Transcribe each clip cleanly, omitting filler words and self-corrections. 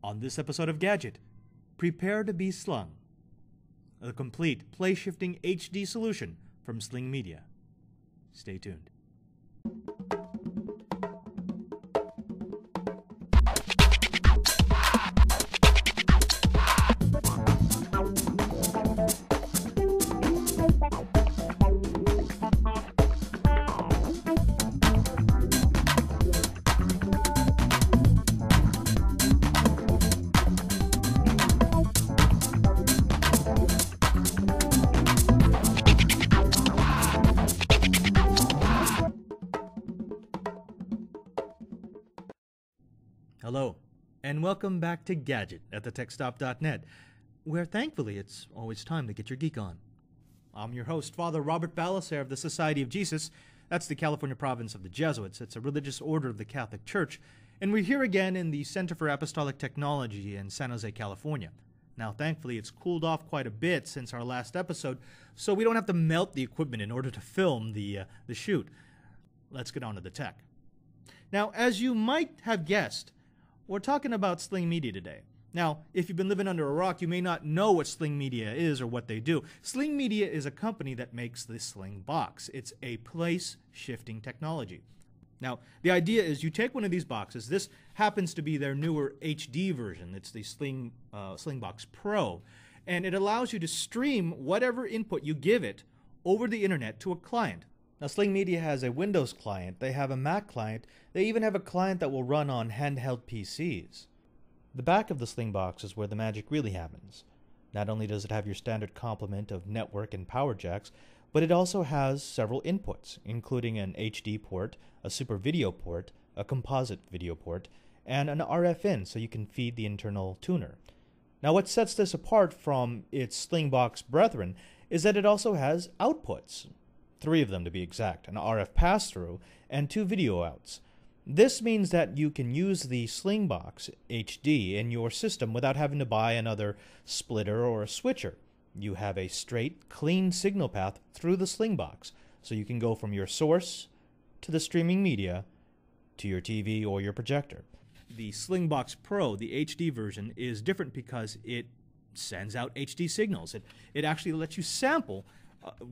On this episode of Gadget, prepare to be slung. A complete play-shifting HD solution from Sling Media. Stay tuned. Hello, and welcome back to Gadget at thetechstop.net, where thankfully it's always time to get your geek on. I'm your host, Father Robert Ballecer of the Society of Jesus. That's the California province of the Jesuits. It's a religious order of the Catholic Church, and we're here again in the Center for Apostolic Technology in San Jose, California. Now, thankfully, it's cooled off quite a bit since our last episode, so we don't have to melt the equipment in order to film the shoot. Let's get on to the tech. Now, as you might have guessed, we're talking about Sling Media today. Now, if you've been living under a rock, you may not know what Sling Media is or what they do. Sling Media is a company that makes the Sling Box. It's a place-shifting technology. Now, the idea is you take one of these boxes. This happens to be their newer HD version. It's the Slingbox PRO. And it allows you to stream whatever input you give it over the internet to a client. Now, Sling Media has a Windows client, they have a Mac client, they even have a client that will run on handheld PCs. The back of the Sling Box is where the magic really happens. Not only does it have your standard complement of network and power jacks, but it also has several inputs, including an HD port, a Super Video port, a composite video port, and an RF in so you can feed the internal tuner. Now, what sets this apart from its Sling Box brethren is that it also has outputs. 3 of them to be exact, an RF pass-through, and 2 video outs. This means that you can use the Sling Box HD in your system without having to buy another splitter or a switcher. You have a straight, clean signal path through the Sling Box, so you can go from your source to the streaming media to your TV or your projector. The Slingbox Pro, the HD version, is different because it sends out HD signals. It actually lets you sample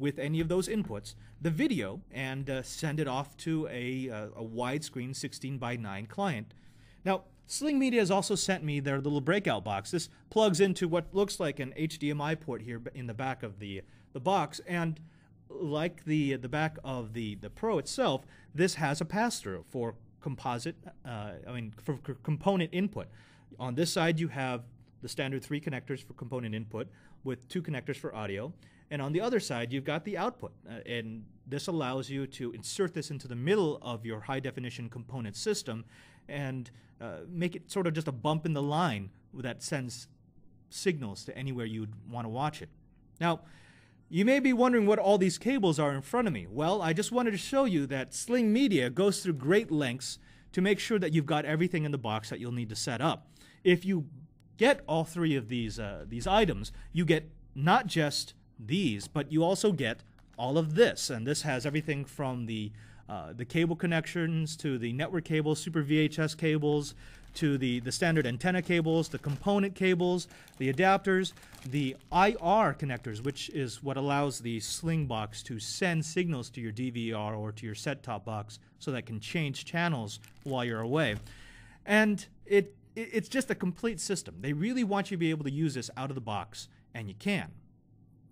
with any of those inputs, the video, and send it off to a widescreen 16:9 client. Now, Sling Media has also sent me their little breakout box. This plugs into what looks like an HDMI port here in the back of the box, and like the back of the Pro itself, this has a pass-through for for component input. On this side, you have the standard 3 connectors for component input with 2 connectors for audio. And on the other side, you've got the output. And this allows you to insert this into the middle of your high-definition component system and make it sort of just a bump in the line that sends signals to anywhere you'd want to watch it. Now, you may be wondering what all these cables are in front of me. Well, I just wanted to show you that Sling Media goes through great lengths to make sure that you've got everything in the box that you'll need to set up. If you get all 3 of these items, you get not just these, but you also get all of this, and this has everything from the cable connections to the network cables, Super VHS cables, to the standard antenna cables, the component cables, the adapters, the IR connectors, which is what allows the Sling Box to send signals to your DVR or to your set-top box so that it can change channels while you're away. And it's just a complete system. They really want you to be able to use this out of the box, and you can.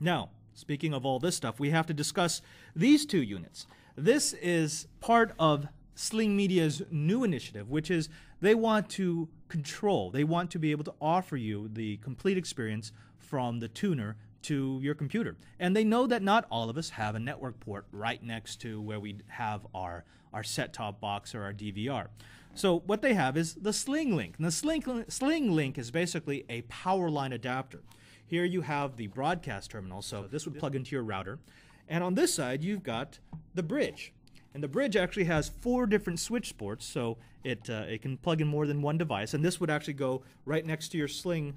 Now, speaking of all this stuff, we have to discuss these 2 units. This is part of Sling Media's new initiative, which is they want to control, they want to be able to offer you the complete experience from the tuner to your computer. And they know that not all of us have a network port right next to where we have our set-top box or our DVR. So what they have is the Sling Link. And the Sling Link is basically a power line adapter. Here you have the broadcast terminal, so this would plug into your router. And on this side, you've got the bridge. And the bridge actually has 4 different switch ports, so it can plug in more than one device. And this would actually go right next to your Sling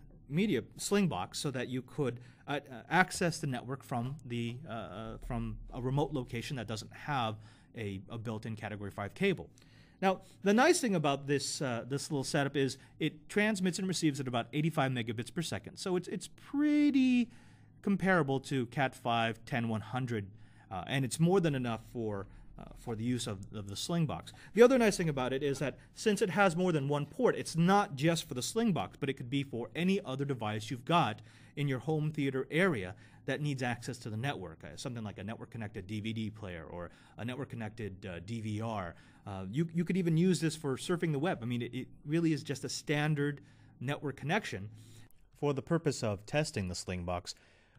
Box so that you could access the network from a remote location that doesn't have a built-in Category 5 cable. Now, the nice thing about this this little setup is it transmits and receives at about 85 megabits per second. So it's pretty comparable to Cat5 10100, and it's more than enough for the use of the Sling Box. The other nice thing about it is that since it has more than one port, it's not just for the Sling Box, but it could be for any other device you've got in your home theater area that needs access to the network, something like a network-connected DVD player or a network-connected DVR. You could even use this for surfing the web. I mean, it really is just a standard network connection. For the purpose of testing the Sling Box,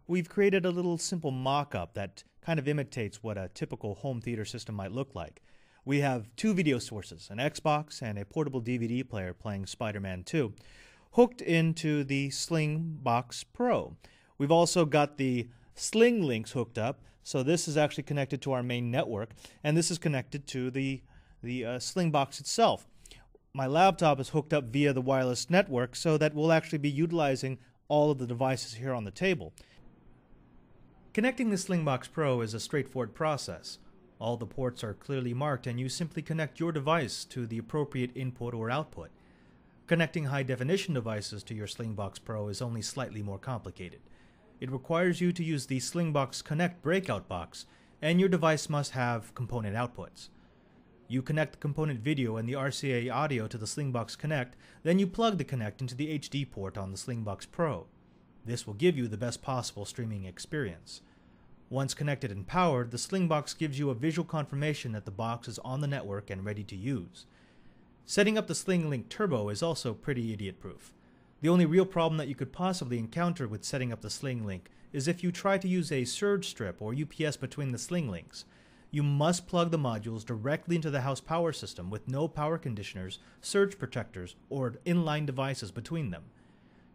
we've created a little simple mock-up that kind of imitates what a typical home theater system might look like. We have two video sources, an Xbox and a portable DVD player playing Spider-Man 2, hooked into the Sling Box Pro. We've also got the Sling links hooked up, so this is actually connected to our main network, and this is connected to the Sling Box itself. My laptop is hooked up via the wireless network, so that we'll actually be utilizing all of the devices here on the table. Connecting the Sling Box Pro is a straightforward process. All the ports are clearly marked, and you simply connect your device to the appropriate input or output. Connecting high-definition devices to your Sling Box Pro is only slightly more complicated. It requires you to use the Slingbox Connect breakout box, and your device must have component outputs. You connect the component video and the RCA audio to the Slingbox Connect, then you plug the Connect into the HD port on the Slingbox Pro. This will give you the best possible streaming experience. Once connected and powered, the Slingbox gives you a visual confirmation that the box is on the network and ready to use. Setting up the Sling Link Turbo is also pretty idiot-proof. The only real problem that you could possibly encounter with setting up the Sling Link is if you try to use a surge strip or UPS between the Sling Links. You must plug the modules directly into the house power system with no power conditioners, surge protectors, or inline devices between them.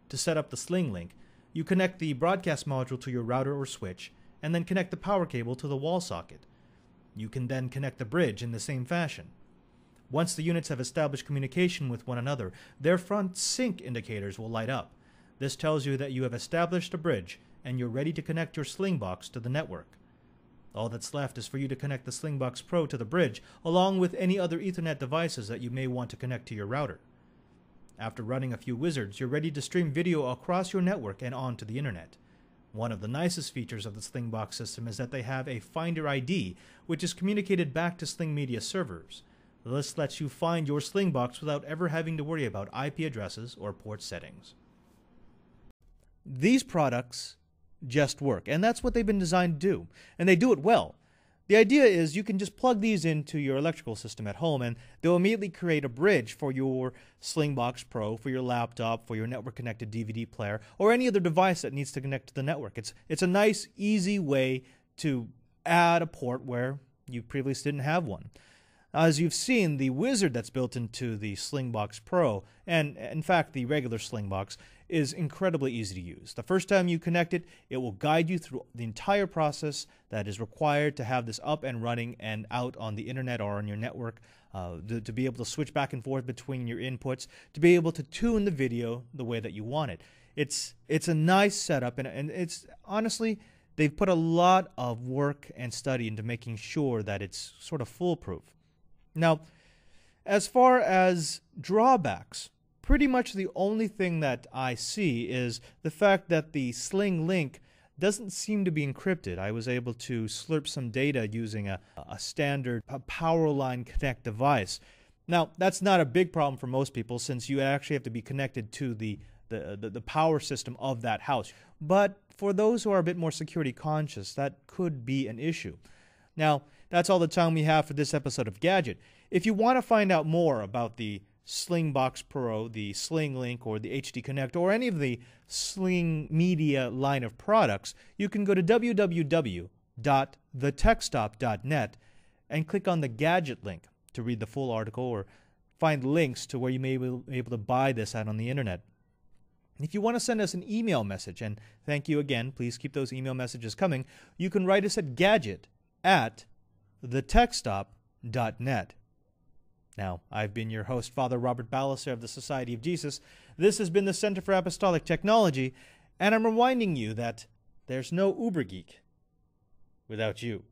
To set up the Sling Link, you connect the broadcast module to your router or switch, and then connect the power cable to the wall socket. You can then connect the bridge in the same fashion. Once the units have established communication with one another, their front sync indicators will light up. This tells you that you have established a bridge and you're ready to connect your Slingbox to the network. All that's left is for you to connect the Slingbox Pro to the bridge, along with any other Ethernet devices that you may want to connect to your router. After running a few wizards, you're ready to stream video across your network and onto the internet. One of the nicest features of the Slingbox system is that they have a Finder ID, which is communicated back to Sling Media servers. This lets you find your Slingbox without ever having to worry about IP addresses or port settings. These products just work, and that's what they've been designed to do, and they do it well. The idea is you can just plug these into your electrical system at home, and they'll immediately create a bridge for your Slingbox Pro, for your laptop, for your network-connected DVD player, or any other device that needs to connect to the network. It's a nice, easy way to add a port where you previously didn't have one. As you've seen, the wizard that's built into the Slingbox Pro, and in fact the regular Slingbox, is incredibly easy to use. The first time you connect it, it will guide you through the entire process that is required to have this up and running and out on the internet or on your network, to be able to switch back and forth between your inputs, to be able to tune the video the way that you want it. It's a nice setup, and it's honestly, they've put a lot of work and study into making sure that it's sort of foolproof. Now, as far as drawbacks, pretty much the only thing that I see is the fact that the Sling Link doesn't seem to be encrypted. I was able to slurp some data using a standard power line connect device. Now, that's not a big problem for most people since you actually have to be connected to the power system of that house. But for those who are a bit more security conscious, that could be an issue. Now, that's all the time we have for this episode of Gadget. If you want to find out more about the Sling Box Pro, the Sling Link, or the HD Connect, or any of the Sling Media line of products, you can go to www.thetechstop.net and click on the Gadget link to read the full article or find links to where you may be able to buy this out on the internet. If you want to send us an email message, and thank you again, please keep those email messages coming, you can write us at gadget@thetechstop.net. Now, I've been your host, Father Robert Ballecer of the Society of Jesus. This has been the Center for Apostolic Technology, and I'm reminding you that there's no Uber Geek without you.